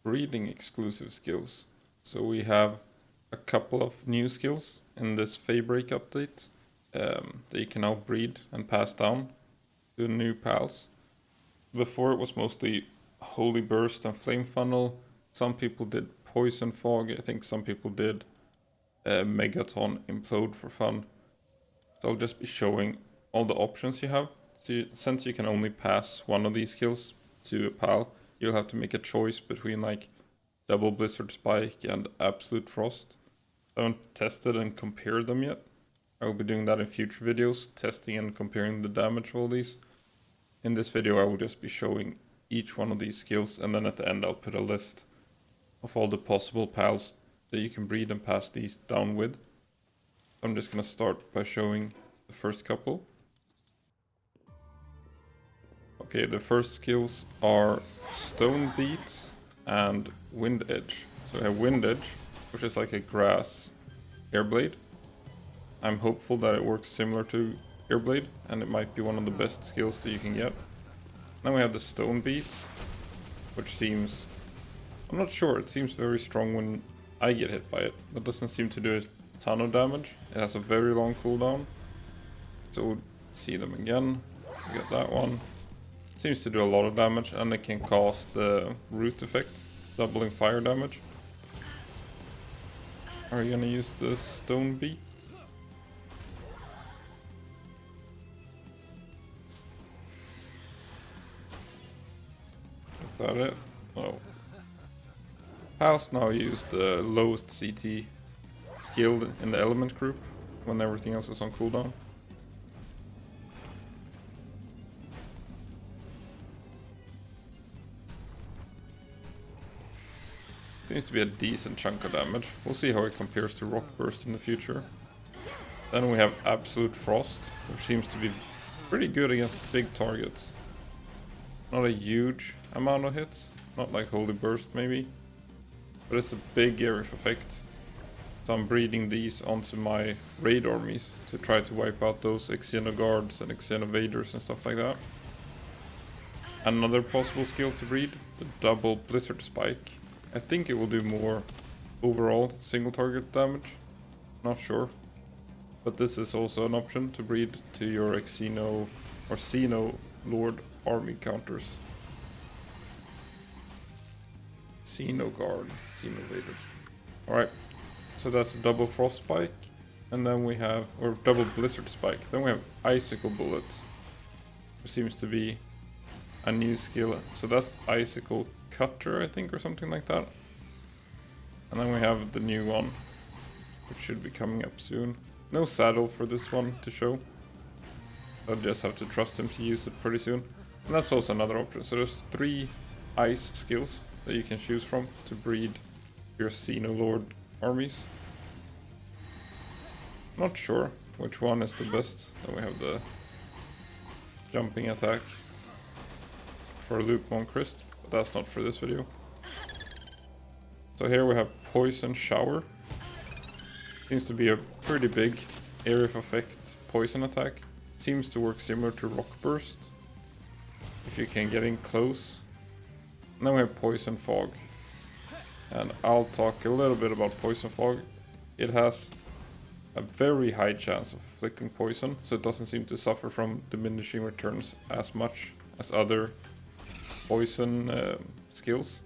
breeding exclusive skills. So we have a couple of new skills in this Feybreak update that you can now breed and pass down to new pals. Before it was mostly Holy Burst and Flame Funnel. Some people did Poison Fog. I think some people did Megaton Implode for fun. So I'll just be showing all the options you have. So since you can only pass one of these skills to a pal, you'll have to make a choice between like Double Blizzard Spike and Absolute Frost. I haven't tested and compared them yet. I will be doing that in future videos, testing and comparing the damage of all these. In this video I will just be showing each one of these skills, and then at the end I'll put a list of all the possible pals that you can breed and pass these down with. I'm just gonna start by showing the first couple. Okay, the first skills are Stone Beat and Wind Edge. So we have Wind Edge, which is like a grass airblade. I'm hopeful that it works similar to Airblade, and it might be one of the best skills that you can get. Then we have the Stone Beat, which seems... I'm not sure, it seems very strong when I get hit by it. That doesn't seem to do a ton of damage. It has a very long cooldown. So we'll see them again. We got that one. It seems to do a lot of damage, and it can cause the root effect, doubling fire damage. Are you gonna use the Stone Beat? Is that it? No. Pals now use the lowest CT skill in the element group when everything else is on cooldown. Seems to be a decent chunk of damage. We'll see how it compares to Rock Burst in the future. Then we have Absolute Frost, which seems to be pretty good against big targets. Not a huge amount of hits, not like Holy Burst maybe, but it's a big area of effect. So I'm breeding these onto my raid armies to try to wipe out those Xenoguards and Xenovaders and stuff like that. Another possible skill to breed, the Double Blizzard Spike. I think it will do more overall single target damage, not sure. But this is also an option to breed to your Xeno or Xeno Lord army counters. Xenoguard, Xenovader. Alright, so that's a double Frost Spike. And then we have, or double Blizzard Spike. Then we have Icicle Bullet, which seems to be a new skill. So that's Icicle Cutter, I think, or something like that. And then we have the new one, which should be coming up soon. No saddle for this one to show. I'll just have to trust him to use it pretty soon. And that's also another option. So there's 3 ice skills that you can choose from to breed your Xenolord armies. Not sure which one is the best. Then we have the jumping attack for Luke Moncrist, but that's not for this video. So here we have Poison Shower. Seems to be a pretty big area of effect poison attack. Seems to work similar to Rock Burst, if you can get in close. And then we have Poison Fog. And I'll talk a little bit about Poison Fog. It has a very high chance of inflicting poison, so it doesn't seem to suffer from diminishing returns as much as other poison skills.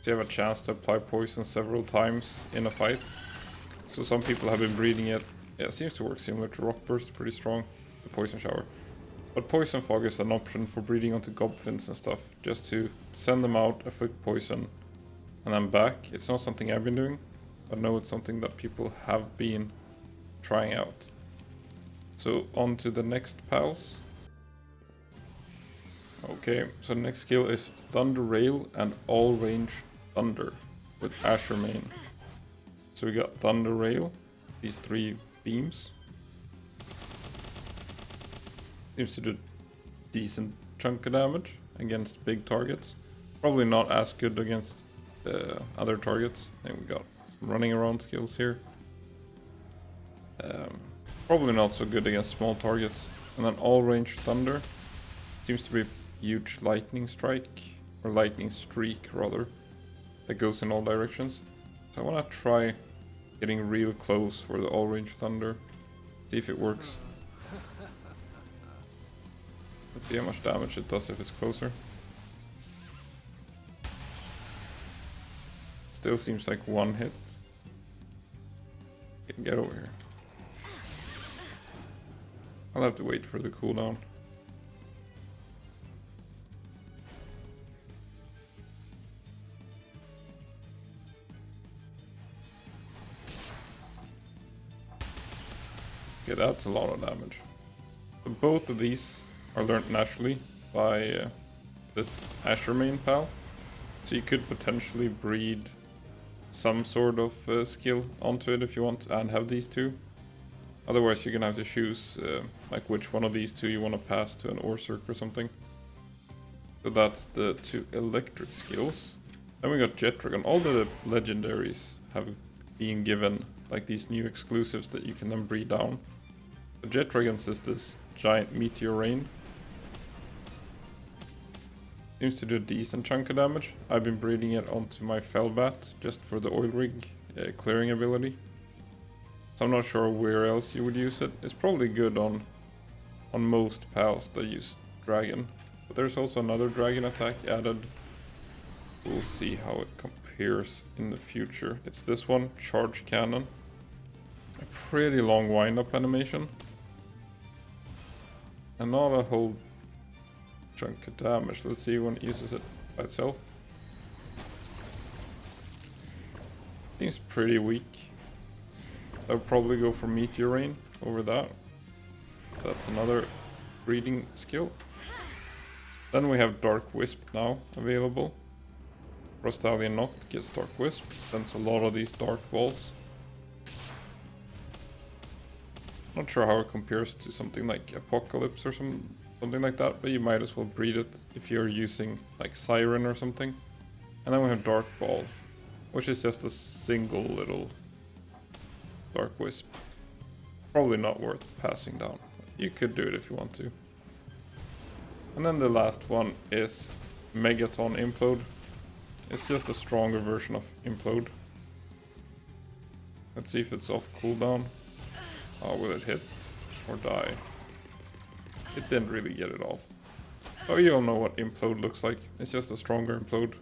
So you have a chance to apply poison several times in a fight. So some people have been breeding it. Yeah, it seems to work similar to Rock Burst, pretty strong. The Poison Shower. But Poison Fog is an option for breeding onto Gobfins and stuff, just to send them out, afflict poison, and then back. It's not something I've been doing, but I know it's something that people have been trying out. So on to the next pals. Okay, so the next skill is Thunder Rail and All Range Thunder with Asher Main. So we got Thunder Rail, these 3 beams. Seems to do decent chunk of damage against big targets. Probably not as good against other targets. And we got some running around skills here. Probably not so good against small targets. And then All Range Thunder seems to be a huge lightning strike, or lightning streak rather. that goes in all directions. So I want to try getting real close for the all range thunder. See if it works. Let's see how much damage it does if it's closer. Still seems like one hit. Okay, get over here. I'll have to wait for the cooldown. Okay, that's a lot of damage. So both of these are learned naturally by this Meteorain pal. So you could potentially breed some sort of skill onto it if you want and have these two. Otherwise you're gonna have to choose like which one of these two you want to pass to an Orsurk or something. So that's the two electric skills. Then we got Jet Dragon. All the legendaries have been given like these new exclusives that you can then breed down. The Jet Dragons is this giant Meteorain. Seems to do a decent chunk of damage. I've been breeding it onto my Felbat just for the oil rig clearing ability. So I'm not sure where else you would use it. It's probably good on most pals that use dragon. But there's also another dragon attack added. We'll see how it compares in the future. It's this one, Charge Cannon. A pretty long wind-up animation. And not a whole chunk of damage. Let's see when it uses it by itself. Seems pretty weak. I would probably go for Meteorain over that. That's another breeding skill. Then we have Dark Whisp now available. Frostallion Noct gets Dark Whisp, sends a lot of these dark balls. Not sure how it compares to something like Apocalypse or something like that, but you might as well breed it if you're using like Siren or something. And then we have Dark Ball, which is just a single little Dark Wisp. Probably not worth passing down. You could do it if you want to. And then the last one is Megaton Implode. It's just a stronger version of Implode. Let's see if it's off cooldown. Oh, will it hit or die? It didn't really get it off. Oh, you all know what Implode looks like. It's just a stronger Implode.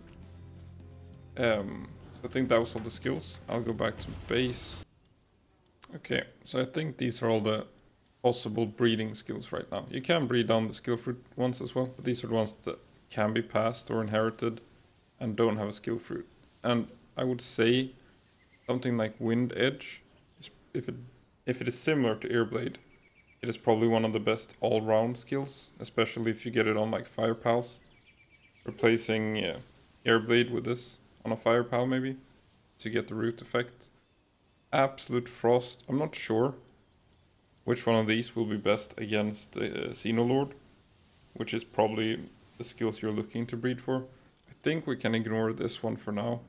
I think that was all the skills. I'll go back to base. Okay, so I think these are all the possible breeding skills right now. You can breed down the skill fruit ones as well, but these are the ones that can be passed or inherited and don't have a skill fruit. And I would say something like Wind Edge, if it is similar to Airblade, it is probably one of the best all-round skills, especially if you get it on like Fire Pals. Replacing Airblade with this on a Fire Pal maybe, to get the root effect. Absolute Frost, I'm not sure which one of these will be best against Xenoloord, which is probably the skills you're looking to breed for. I think we can ignore this one for now.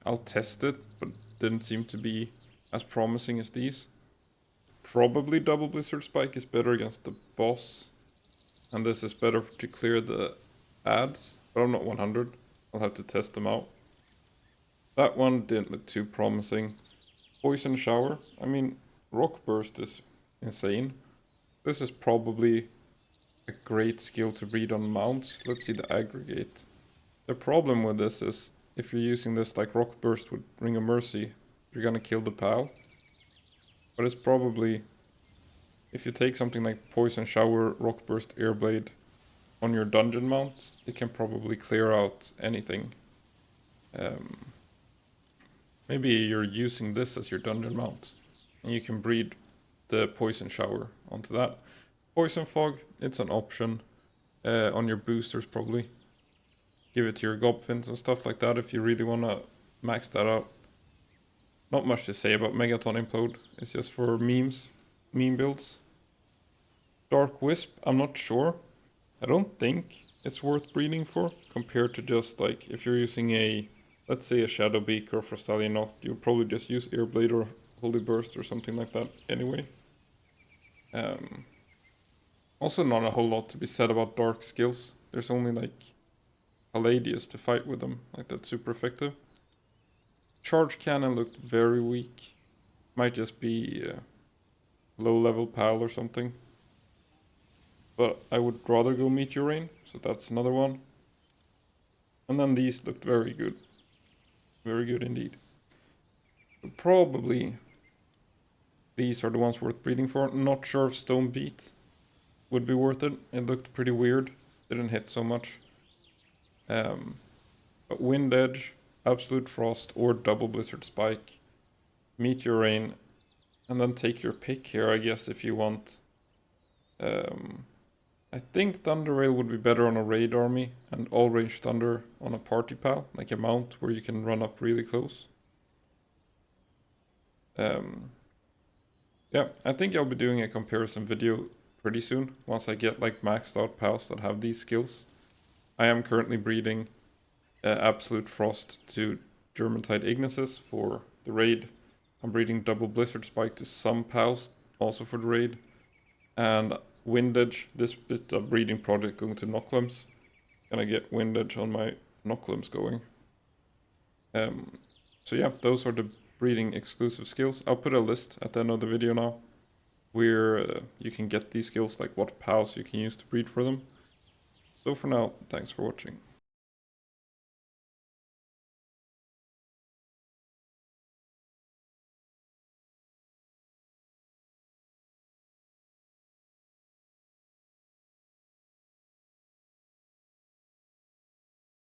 I'll test it, but didn't seem to be as promising as these. Probably Double Blizzard Spike is better against the boss, and this is better to clear the ads, but I'm not 100. I'll have to test them out. That one didn't look too promising. Poison Shower, I mean, Rock Burst is insane. This is probably a great skill to breed on mounts. Let's see the aggregate. The problem with this is, if you're using this like Rock Burst with Ring of Mercy, you're gonna kill the pal. But it's probably, if you take something like Poison Shower, Rock Burst, Airblade on your dungeon mount, it can probably clear out anything. Maybe you're using this as your dungeon mount, and you can breed the Poison Shower onto that. Poison Fog, it's an option on your boosters probably. Give it to your Gobfins and stuff like that if you really want to max that out. Not much to say about Megaton Implode, it's just for memes, meme builds. Dark Wisp, I'm not sure. I don't think it's worth breeding for, compared to just like, if you're using a, let's say a Shadow Beak or Frostallion Noct, you'll probably just use Airblade or Holy Burst or something like that anyway. Also not a whole lot to be said about dark skills. There's only like Palladius to fight with them. Like, that's super effective. Charge Cannon looked very weak. Might just be low level PAL or something. But I would rather go Meteorain, so that's another one. And then these looked very good. Very good indeed. So probably these are the ones worth breeding for. Not sure if Stone Beat would be worth it. It looked pretty weird. Didn't hit so much. But Wind Edge, Absolute Frost, or Double Blizzard Spike, Meteorain, and then take your pick here, I guess, if you want. I think Thunder Rail would be better on a raid army, and All Range Thunder on a party pal, like a mount where you can run up really close. Yeah, I think I'll be doing a comparison video pretty soon, once I get like maxed out pals that have these skills. I am currently breeding Absolute Frost to Germantide Ignises for the raid. I'm breeding Double Blizzard Spike to some pals, also for the raid. And Wind Edge, this bit of breeding project going to Nocklums. Gonna get Wind Edge on my Nocklums going. So yeah, those are the breeding exclusive skills. I'll put a list at the end of the video now, where you can get these skills, like what pals you can use to breed for them. So for now, thanks for watching.